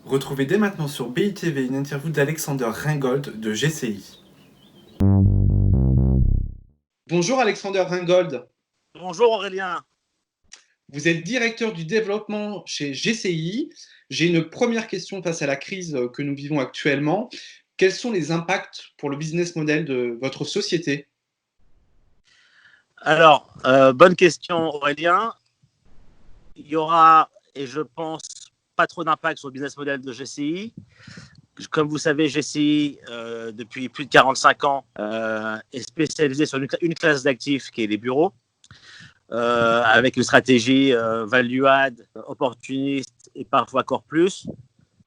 Retrouvez dès maintenant sur BITV une interview d'Alexander Ringold de GCI. Bonjour Alexander Ringold. Bonjour Aurélien. Vous êtes directeur du développement chez GCI. J'ai une première question face à la crise que nous vivons actuellement. Quels sont les impacts pour le business model de votre société? Alors, bonne question Aurélien. Il y aura, et je pense, pas trop d'impact sur le business model de GCI. Comme vous savez, GCI, depuis plus de 45 ans, est spécialisé sur une classe d'actifs qui est les bureaux, avec une stratégie value-add, opportuniste et parfois core plus.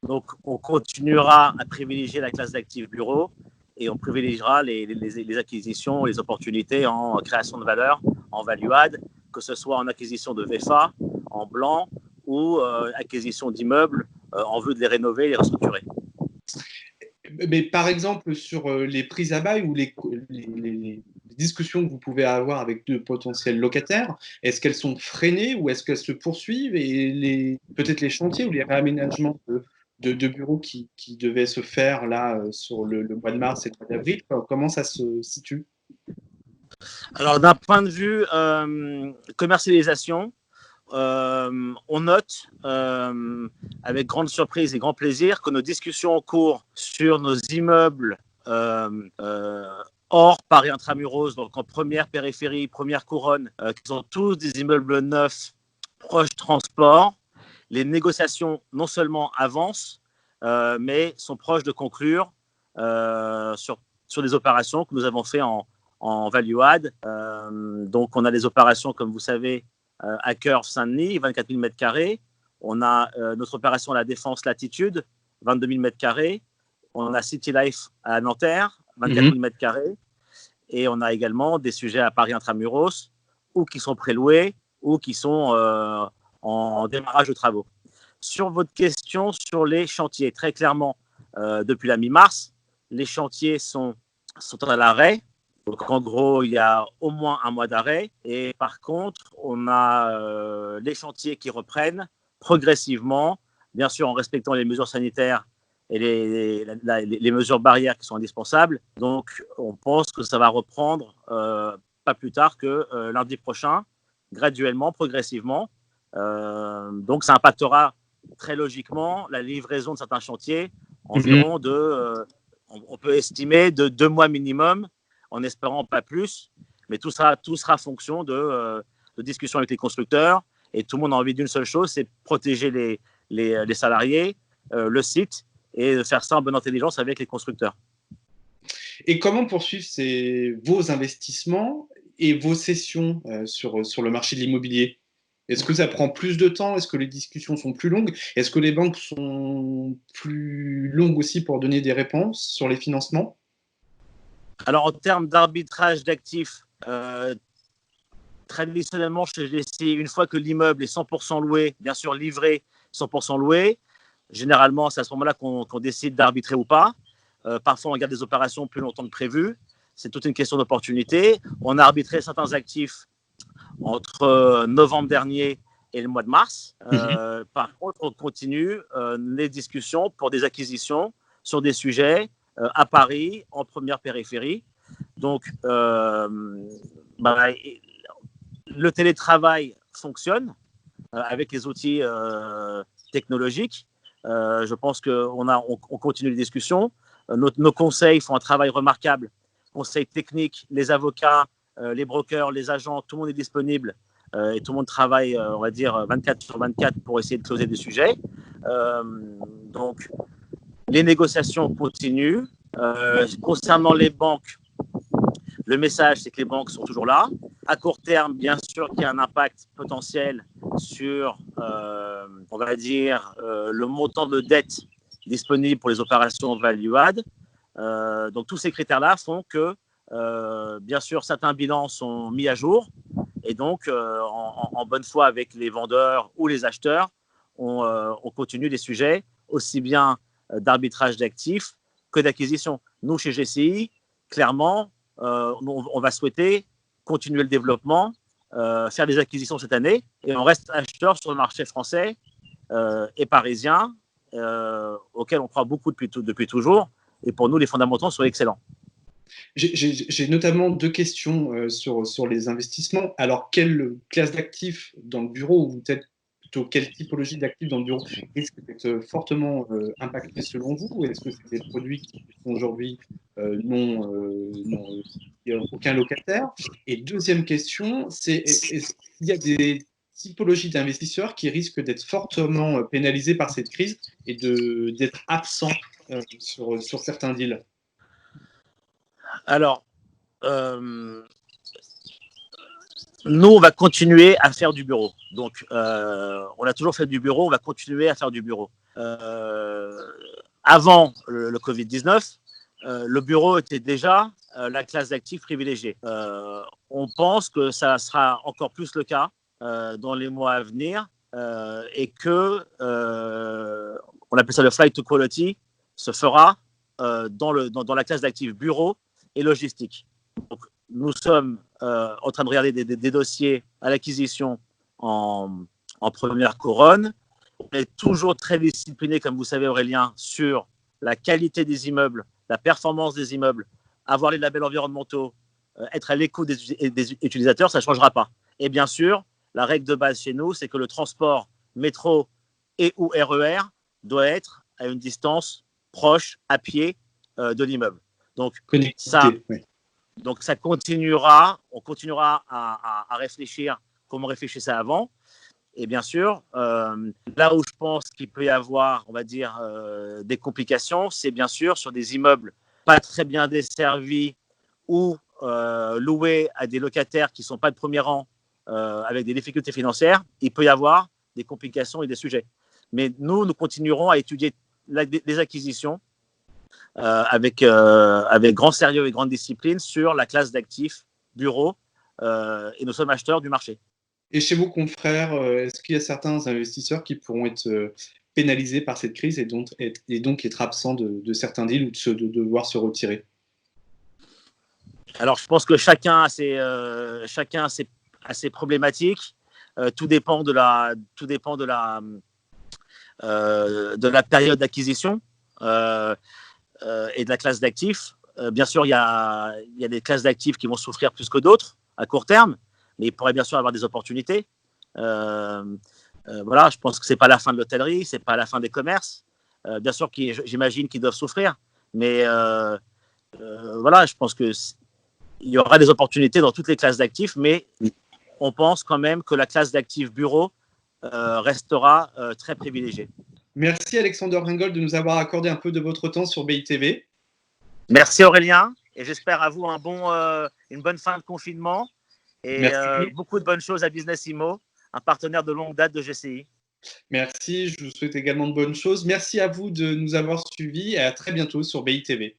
Donc, on continuera à privilégier la classe d'actifs bureaux et on privilégiera les acquisitions, les opportunités en création de valeur, en value-add, que ce soit en acquisition de VFA, en blanc ou acquisition d'immeubles en vue de les rénover et les restructurer. Mais par exemple, sur les prises à bail ou les discussions que vous pouvez avoir avec de potentiels locataires, est-ce qu'elles sont freinées ou est-ce qu'elles se poursuivent et peut-être les chantiers ou les réaménagements de bureaux qui devaient se faire là sur le mois de mars et le mois d'avril, comment ça se situe? Alors, d'un point de vue commercialisation, on note avec grande surprise et grand plaisir que nos discussions en cours sur nos immeubles hors Paris Intramuros, donc en première périphérie, première couronne, qui sont tous des immeubles neufs, proches transport. Les négociations non seulement avancent, mais sont proches de conclure sur des opérations que nous avons fait en value-add. Donc, on a des opérations, comme vous savez, à Curve Saint-Denis, 24 000 m². On a notre opération à la Défense Latitude, 22 000 m². On a City Life à Nanterre, 24 000 m². Et on a également des sujets à Paris Intramuros, ou qui sont préloués, ou qui sont en démarrage de travaux. Sur votre question sur les chantiers, très clairement, depuis la mi-mars, les chantiers sont à l'arrêt. Donc, en gros, il y a au moins un mois d'arrêt. Et par contre, on a les chantiers qui reprennent progressivement, bien sûr en respectant les mesures sanitaires et les mesures barrières qui sont indispensables. Donc, on pense que ça va reprendre pas plus tard que lundi prochain, graduellement, progressivement. Donc, ça impactera très logiquement la livraison de certains chantiers, environ on peut estimer de 2 mois minimum, en espérant pas plus, mais tout sera fonction de discussions avec les constructeurs. Et tout le monde a envie d'une seule chose, c'est protéger les salariés, le site, et de faire ça en bonne intelligence avec les constructeurs. Et comment poursuivre vos investissements et vos cessions sur le marché de l'immobilier? Est-ce que ça prend plus de temps? Est-ce que les discussions sont plus longues? Est-ce que les banques sont plus longues aussi pour donner des réponses sur les financements? Alors, en termes d'arbitrage d'actifs, traditionnellement, chez GCI, une fois que l'immeuble est 100% loué, bien sûr livré, 100% loué, généralement, c'est à ce moment-là qu'on décide d'arbitrer ou pas. Parfois, on garde des opérations plus longtemps que prévu. C'est toute une question d'opportunité. On a arbitré certains actifs entre novembre dernier et le mois de mars. Par contre, on continue les discussions pour des acquisitions sur des sujets à Paris, en première périphérie. Donc, le télétravail fonctionne avec les outils technologiques. Je pense qu'on continue les discussions. Nos conseils font un travail remarquable. Conseils techniques, les avocats, les brokers, les agents, tout le monde est disponible et tout le monde travaille, on va dire, 24/24 pour essayer de closer des sujets. Donc, les négociations continuent. Concernant les banques, le message, c'est que les banques sont toujours là. À court terme, bien sûr qu'il y a un impact potentiel sur, on va dire, le montant de dette disponible pour les opérations value-add. Donc, tous ces critères-là font que, bien sûr, certains bilans sont mis à jour. Et donc, en bonne foi avec les vendeurs ou les acheteurs, on continue des sujets aussi bien d'arbitrage d'actifs que d'acquisition. Nous, chez GCI, clairement, on va souhaiter continuer le développement faire des acquisitions cette année et on reste acheteur sur le marché français et parisien auquel on croit beaucoup depuis toujours. Et pour nous, les fondamentaux sont excellents. J'ai notamment deux questions sur les investissements. Alors, quelle classe d'actifs dans le bureau, ou peut-être plutôt quelle typologie d'actifs dans le bureau risque d'être fortement impacté selon vous? Ou est-ce que c'est des produits qui sont aujourd'hui n'ont aucun locataire? Et deuxième question, c'est est-ce qu'il y a des typologies d'investisseurs qui risquent d'être fortement pénalisés par cette crise et d'être absents sur certains deals? Alors, nous, on va continuer à faire du bureau. Donc, on a toujours fait du bureau, on va continuer à faire du bureau. Avant le Covid-19, le bureau était déjà la classe d'actifs privilégiée. On pense que ça sera encore plus le cas dans les mois à venir et que, on appelle ça le flight to quality, se fera dans la classe d'actifs bureau et logistique. Donc, nous sommes en train de regarder des dossiers à l'acquisition en première couronne. On est toujours très discipliné, comme vous savez, Aurélien, sur la qualité des immeubles, la performance des immeubles, avoir les labels environnementaux, être à l'écoute des utilisateurs, ça ne changera pas. Et bien sûr, la règle de base chez nous, c'est que le transport métro et ou RER doit être à une distance proche, à pied, de l'immeuble. Donc, ça continuera, on continuera à réfléchir comme on réfléchissait avant. Et bien sûr, là où je pense qu'il peut y avoir, on va dire, des complications, c'est bien sûr sur des immeubles pas très bien desservis ou loués à des locataires qui ne sont pas de premier rang avec des difficultés financières. Il peut y avoir des complications et des sujets. Mais nous continuerons à étudier les acquisitions avec grand sérieux et grande discipline sur la classe d'actifs bureaux et nous sommes acheteurs du marché. Et chez vos confrères, est-ce qu'il y a certains investisseurs qui pourront être pénalisés par cette crise et donc être absents de certains deals ou de devoir se retirer? Alors, je pense que chacun a ses problématiques. Tout dépend de la période d'acquisition et de la classe d'actifs. Bien sûr, il y a des classes d'actifs qui vont souffrir plus que d'autres à court terme, mais il pourrait bien sûr avoir des opportunités. Voilà, je pense que c'est pas la fin de l'hôtellerie, c'est pas la fin des commerces. Bien sûr, j'imagine qu'ils doivent souffrir, mais voilà, je pense que il y aura des opportunités dans toutes les classes d'actifs, mais on pense quand même que la classe d'actifs bureau restera très privilégiée. Merci Alexander Ringold de nous avoir accordé un peu de votre temps sur BITV. Merci Aurélien, et j'espère à vous une bonne fin de confinement et beaucoup de bonnes choses à Business Immo, un partenaire de longue date de GCI. Merci, je vous souhaite également de bonnes choses. Merci à vous de nous avoir suivis et à très bientôt sur BITV.